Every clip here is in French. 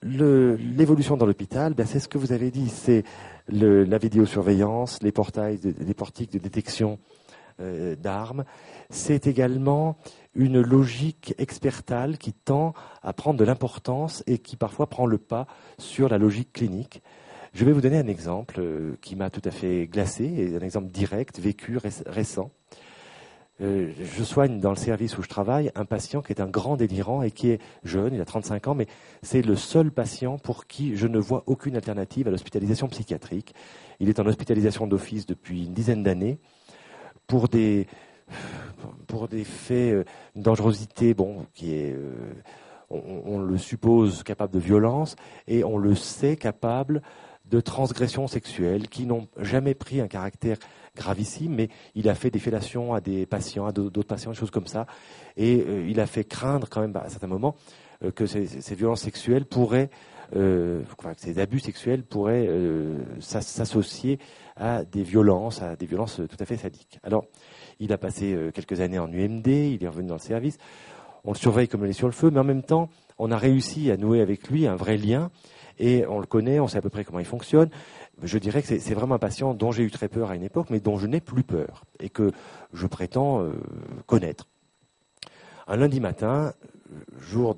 l'évolution dans l'hôpital, ben, c'est ce que vous avez dit, c'est la vidéosurveillance, les portiques de détection d'armes. C'est également une logique expertale qui tend à prendre de l'importance et qui parfois prend le pas sur la logique clinique. Je vais vous donner un exemple qui m'a tout à fait glacé, et un exemple direct, vécu, récent. Je soigne dans le service où je travaille un patient qui est un grand délirant et qui est jeune, il a 35 ans, mais c'est le seul patient pour qui je ne vois aucune alternative à l'hospitalisation psychiatrique. Il est en hospitalisation d'office depuis une dizaine d'années pour des faits, une dangerosité, qui est, on le suppose capable de violence et on le sait capable de transgressions sexuelles qui n'ont jamais pris un caractère gravissime, mais il a fait des fellations à des patients, à d'autres patients, des choses comme ça, et il a fait craindre quand même à certains moments que ces violences sexuelles pourraient, que ces abus sexuels pourraient s'associer à des violences tout à fait sadiques. Alors, il a passé quelques années en UMD, il est revenu dans le service, on le surveille comme le lait sur le feu, mais en même temps, on a réussi à nouer avec lui un vrai lien, et on le connaît, on sait à peu près comment il fonctionne. Je dirais que c'est vraiment un patient dont j'ai eu très peur à une époque, mais dont je n'ai plus peur, et que je prétends connaître. Un lundi matin, jour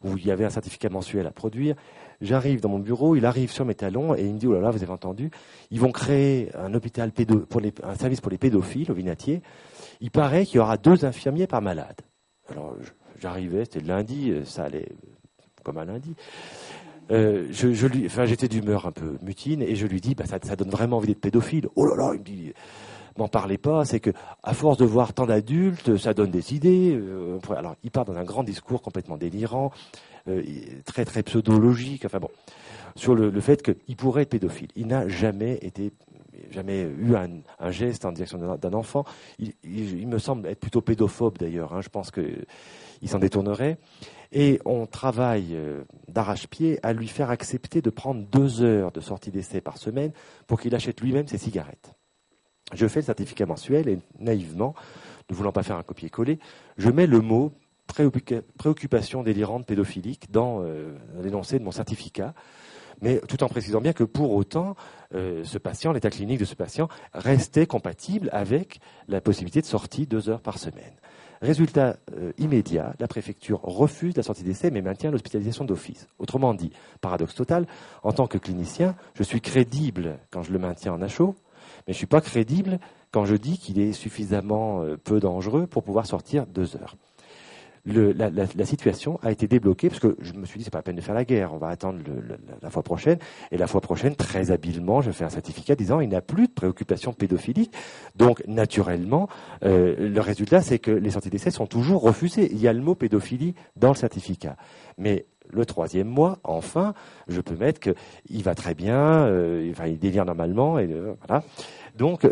où il y avait un certificat mensuel à produire, j'arrive dans mon bureau, il arrive sur mes talons, et il me dit, oh là là, vous avez entendu, ils vont créer un hôpital un service pour les pédophiles au Vinatier. Il paraît qu'il y aura 2 infirmiers par malade. Alors, j'arrivais, c'était le lundi, ça allait comme un lundi. J'étais d'humeur un peu mutine et je lui dis, ça donne vraiment envie d'être pédophile. Oh là là, il me dit, m'en parlez pas, c'est que à force de voir tant d'adultes, ça donne des idées. Alors, il part dans un grand discours complètement délirant, très très pseudologique. Enfin bon, sur le fait qu'il pourrait être pédophile. Il n'a jamais eu un geste en direction d'un enfant. Il me semble être plutôt pédophobe d'ailleurs. Hein. Je pense qu'il s'en détournerait. Et on travaille d'arrache-pied à lui faire accepter de prendre 2 heures de sortie d'essai par semaine pour qu'il achète lui-même ses cigarettes. Je fais le certificat mensuel et naïvement, ne voulant pas faire un copier-coller, je mets le mot préoccupation délirante pédophilique dans l'énoncé de mon certificat, mais tout en précisant bien que pour autant, ce patient, l'état clinique de ce patient, restait compatible avec la possibilité de sortie 2 heures par semaine. Résultat immédiat, la préfecture refuse la sortie d'essai mais maintient l'hospitalisation d'office. Autrement dit, paradoxe total, en tant que clinicien, je suis crédible quand je le maintiens en HO, mais je ne suis pas crédible quand je dis qu'il est suffisamment peu dangereux pour pouvoir sortir 2 heures. La situation a été débloquée parce que je me suis dit c'est pas la peine de faire la guerre, on va attendre la fois prochaine. Et la fois prochaine, très habilement, je fais un certificat disant il n'a plus de préoccupation pédophilique. Donc naturellement, le résultat c'est que les sorties d'essai sont toujours refusées. Il y a le mot pédophilie dans le certificat, mais le 3e mois, enfin, je peux mettre qu'il va très bien, il délire normalement, et voilà. Donc,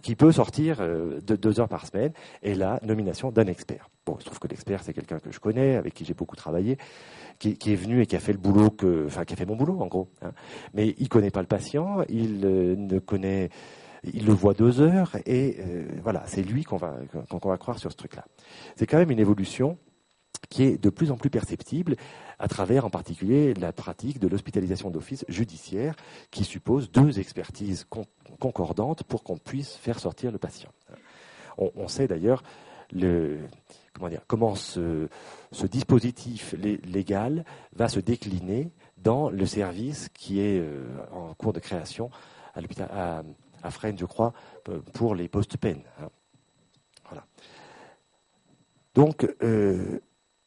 qui peut sortir de 2 heures par semaine, et la nomination d'un expert. Bon, je trouve que l'expert, c'est quelqu'un que je connais, avec qui j'ai beaucoup travaillé, qui est venu et qui a fait le boulot qui a fait mon boulot, en gros. Hein. Mais il connaît pas le patient, il le voit 2 heures, et voilà, c'est lui qu'on va croire sur ce truc-là. C'est quand même une évolution qui est de plus en plus perceptible à travers en particulier la pratique de l'hospitalisation d'office judiciaire qui suppose 2 expertises concordantes pour qu'on puisse faire sortir le patient. On sait d'ailleurs comment ce dispositif légal va se décliner dans le service qui est en cours de création à l'hôpital à Fresnes, je crois, pour les post-peines. Voilà. Donc,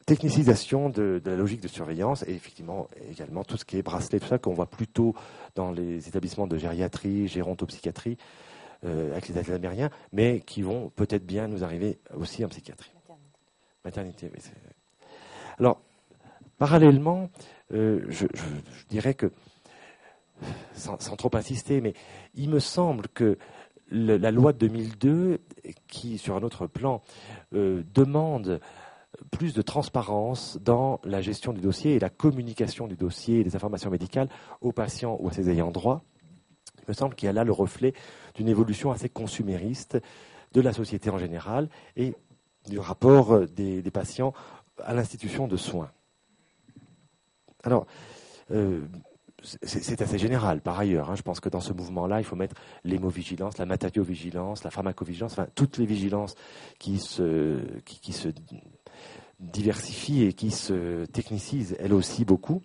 technicisation de la logique de surveillance et effectivement également tout ce qui est bracelet, tout ça qu'on voit plutôt dans les établissements de gériatrie, gérontopsychiatrie, avec les athlètes américains, mais qui vont peut-être bien nous arriver aussi en psychiatrie. Maternité, oui. Alors, parallèlement, je dirais que, sans trop insister, mais il me semble que la loi de 2002, qui, sur un autre plan, demande plus de transparence dans la gestion du dossier et la communication du dossier et des informations médicales aux patients ou à ses ayants droit. Il me semble qu'il y a là le reflet d'une évolution assez consumériste de la société en général et du rapport des patients à l'institution de soins. Alors, c'est assez général par ailleurs. Je pense que dans ce mouvement-là, il faut mettre l'hémovigilance, la matériovigilance, la pharmacovigilance, enfin toutes les vigilances qui se diversifient et qui se technicisent, elles aussi beaucoup.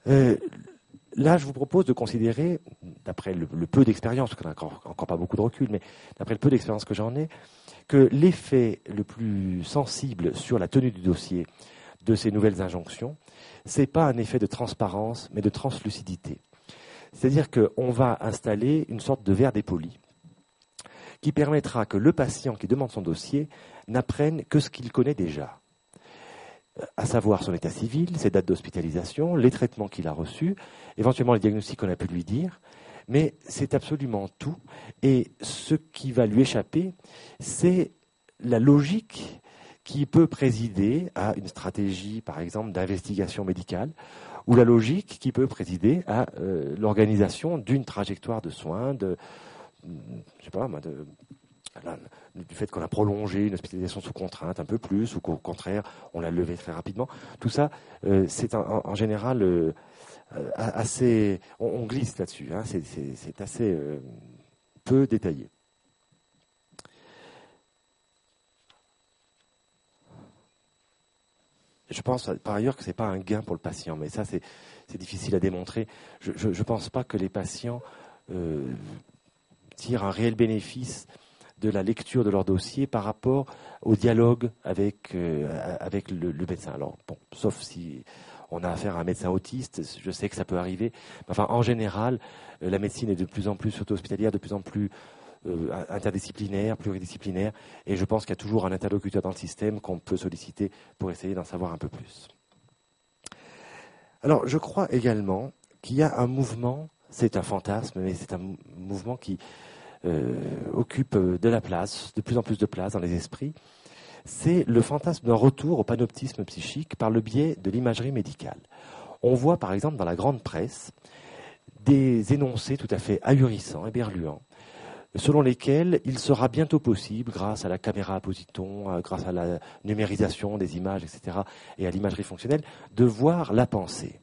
Là, je vous propose de considérer, d'après le peu d'expérience, parce qu'on n'a encore pas beaucoup de recul, mais d'après le peu d'expérience que j'en ai, que l'effet le plus sensible sur la tenue du dossier de ces nouvelles injonctions, c'est pas un effet de transparence, mais de translucidité. C'est-à-dire qu'on va installer une sorte de verre dépoli qui permettra que le patient qui demande son dossier n'apprenne que ce qu'il connaît déjà, à savoir son état civil, ses dates d'hospitalisation, les traitements qu'il a reçus, éventuellement les diagnostics qu'on a pu lui dire, mais c'est absolument tout. Et ce qui va lui échapper, c'est la logique qui peut présider à une stratégie, par exemple, d'investigation médicale, ou la logique qui peut présider à l'organisation d'une trajectoire de soins, du fait qu'on a prolongé une hospitalisation sous contrainte un peu plus, ou qu'au contraire, on l'a levée très rapidement. Tout ça, c'est en général assez... On glisse là-dessus, c'est assez peu détaillé. Je pense par ailleurs que ce n'est pas un gain pour le patient, mais ça c'est difficile à démontrer. Je ne pense pas que les patients tirent un réel bénéfice de la lecture de leur dossier par rapport au dialogue avec le médecin. Alors bon, sauf si on a affaire à un médecin autiste, je sais que ça peut arriver. Enfin, en général, la médecine est de plus en plus auto-hospitalière, de plus en plus interdisciplinaire, pluridisciplinaire, et je pense qu'il y a toujours un interlocuteur dans le système qu'on peut solliciter pour essayer d'en savoir un peu plus. Alors, je crois également qu'il y a un mouvement, c'est un fantasme, mais c'est un mouvement qui occupe de la place, de plus en plus de place dans les esprits, c'est le fantasme d'un retour au panoptisme psychique par le biais de l'imagerie médicale. On voit par exemple dans la grande presse des énoncés tout à fait ahurissants et berluants, selon lesquels il sera bientôt possible, grâce à la caméra à positons, grâce à la numérisation des images, etc., et à l'imagerie fonctionnelle, de voir la pensée.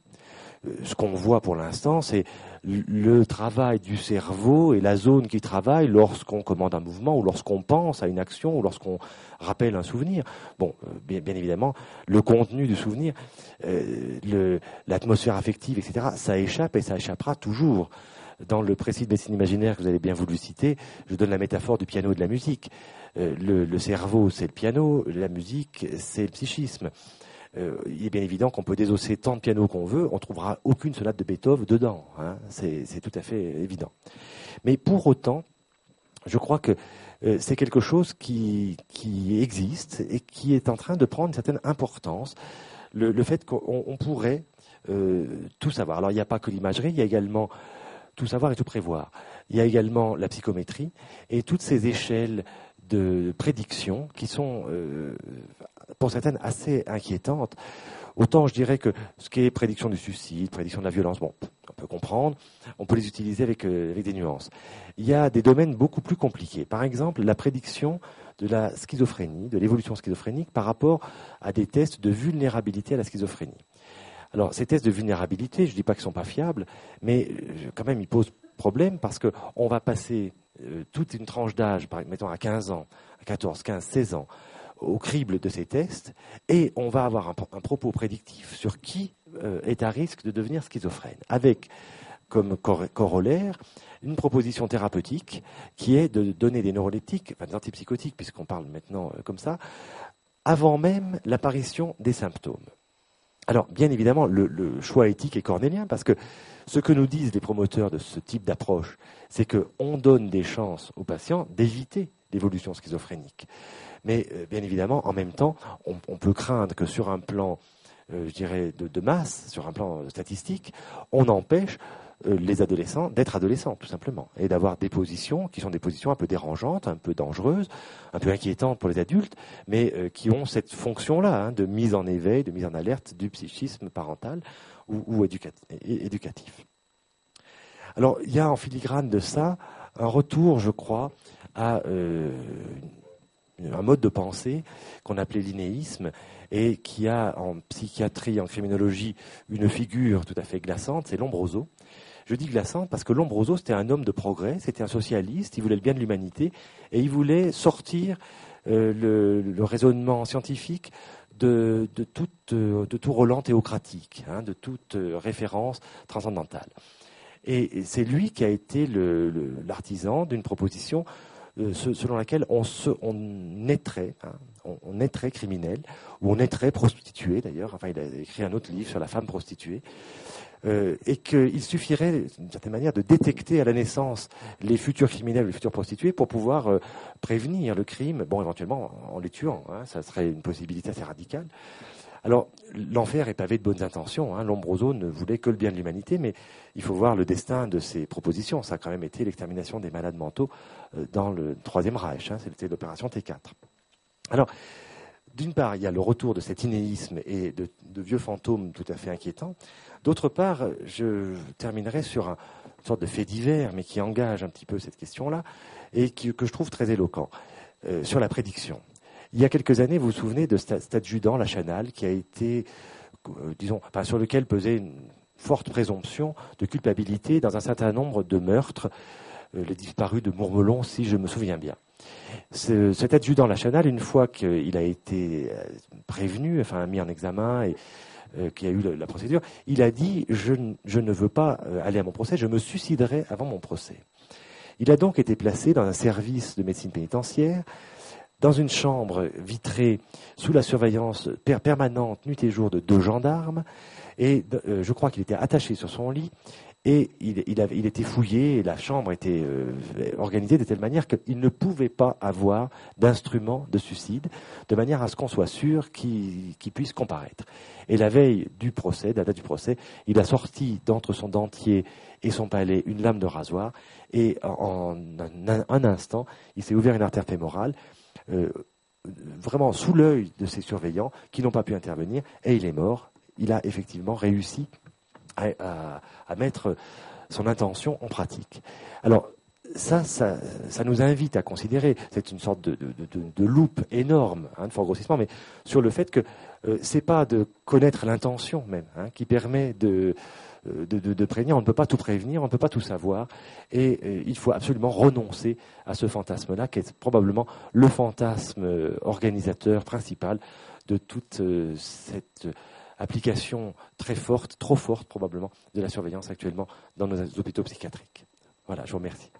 Ce qu'on voit pour l'instant, c'est le travail du cerveau et la zone qui travaille lorsqu'on commande un mouvement ou lorsqu'on pense à une action ou lorsqu'on rappelle un souvenir. Bon, bien évidemment, le contenu du souvenir, l'atmosphère affective, etc., ça échappe et ça échappera toujours. Dans le précis de médecine imaginaire que vous avez bien voulu citer, je donne la métaphore du piano et de la musique. Le cerveau, c'est le piano, la musique, c'est le psychisme. Il est bien évident qu'on peut désosser tant de pianos qu'on veut, on ne trouvera aucune sonate de Beethoven dedans. C'est tout à fait évident. Mais pour autant, je crois que c'est quelque chose qui existe et qui est en train de prendre une certaine importance. Le fait qu'on pourrait tout savoir. Alors il n'y a pas que l'imagerie, il y a également tout savoir et tout prévoir. Il y a également la psychométrie et toutes ces échelles de prédiction qui sont, pour certaines, assez inquiétantes. Autant je dirais que ce qui est prédiction du suicide, prédiction de la violence, bon, on peut comprendre, on peut les utiliser avec des nuances. Il y a des domaines beaucoup plus compliqués. Par exemple, la prédiction de la schizophrénie, de l'évolution schizophrénique par rapport à des tests de vulnérabilité à la schizophrénie. Alors, ces tests de vulnérabilité, je ne dis pas qu'ils ne sont pas fiables, mais quand même, ils posent problème parce qu'on va passer toute une tranche d'âge, mettons à 15 ans, à 14, 15, 16 ans, au crible de ces tests, et on va avoir un propos prédictif sur qui est à risque de devenir schizophrène, avec comme corollaire une proposition thérapeutique qui est de donner des neuroleptiques, enfin des antipsychotiques, puisqu'on parle maintenant comme ça, avant même l'apparition des symptômes. Alors, bien évidemment, le choix éthique est cornélien, parce que ce que nous disent les promoteurs de ce type d'approche, c'est qu'on donne des chances aux patients d'éviter l'évolution schizophrénique. Mais, bien évidemment, en même temps, on peut craindre que sur un plan, je dirais, de masse, sur un plan statistique, on empêche les adolescents d'être adolescents, tout simplement, et d'avoir des positions qui sont des positions un peu dérangeantes, un peu dangereuses, un peu inquiétantes pour les adultes, mais qui ont cette fonction-là, de mise en éveil, de mise en alerte du psychisme parental ou éducatif. Alors, il y a en filigrane de ça un retour, je crois, à un mode de pensée qu'on appelait l'inéisme et qui a en psychiatrie, en criminologie, une figure tout à fait glaçante, c'est Lombroso. Je dis glaçante parce que Lombroso, c'était un homme de progrès, c'était un socialiste, il voulait le bien de l'humanité, et il voulait sortir le raisonnement scientifique de tout relent théocratique, de toute référence transcendantale. Et c'est lui qui a été l'artisan d'une proposition selon laquelle on naîtrait, on naîtrait criminel, ou on naîtrait prostitué d'ailleurs. Enfin, il a écrit un autre livre sur la femme prostituée. Et qu'il suffirait, d'une certaine manière, de détecter à la naissance les futurs criminels, les futurs prostituées, pour pouvoir prévenir le crime, bon, éventuellement en les tuant. Ça serait une possibilité assez radicale. Alors, l'enfer est pavé de bonnes intentions. Lombroso ne voulait que le bien de l'humanité, mais il faut voir le destin de ses propositions. Ça a quand même été l'extermination des malades mentaux dans le Troisième Reich. C'était l'opération T4. Alors, d'une part, il y a le retour de cet inéisme et de vieux fantômes tout à fait inquiétants. D'autre part, je terminerai sur une sorte de fait divers, mais qui engage un petit peu cette question-là, et que je trouve très éloquent, sur la prédiction. Il y a quelques années, vous vous souvenez de cet adjudant Lachanal, qui a été, sur lequel pesait une forte présomption de culpabilité dans un certain nombre de meurtres, les disparus de Mourmelon, si je me souviens bien. Cet adjudant Lachanal, une fois qu'il a été prévenu, mis en examen et qui a eu la procédure, il a dit je ne veux pas aller à mon procès, je me suiciderai avant mon procès. Il a donc été placé dans un service de médecine pénitentiaire, dans une chambre vitrée, sous la surveillance permanente, nuit et jour, de 2 gendarmes, et je crois qu'il était attaché sur son lit, et il était fouillé, et la chambre était organisée de telle manière qu'il ne pouvait pas avoir d'instrument de suicide, de manière à ce qu'on soit sûr qu'il puisse comparaître. Et la veille du procès, de la date du procès, il a sorti d'entre son dentier et son palais une lame de rasoir, et en un instant, il s'est ouvert une artère fémorale, vraiment sous l'œil de ses surveillants, qui n'ont pas pu intervenir, et il est mort. Il a effectivement réussi à mettre son intention en pratique. Alors, ça nous invite à considérer, c'est une sorte de loupe énorme, de fort grossissement, mais sur le fait que c'est pas de connaître l'intention même qui permet de prévenir. On ne peut pas tout prévenir, on ne peut pas tout savoir, et il faut absolument renoncer à ce fantasme-là, qui est probablement le fantasme organisateur principal de toute cette application très forte, trop forte probablement, de la surveillance actuellement dans nos hôpitaux psychiatriques. Voilà, je vous remercie.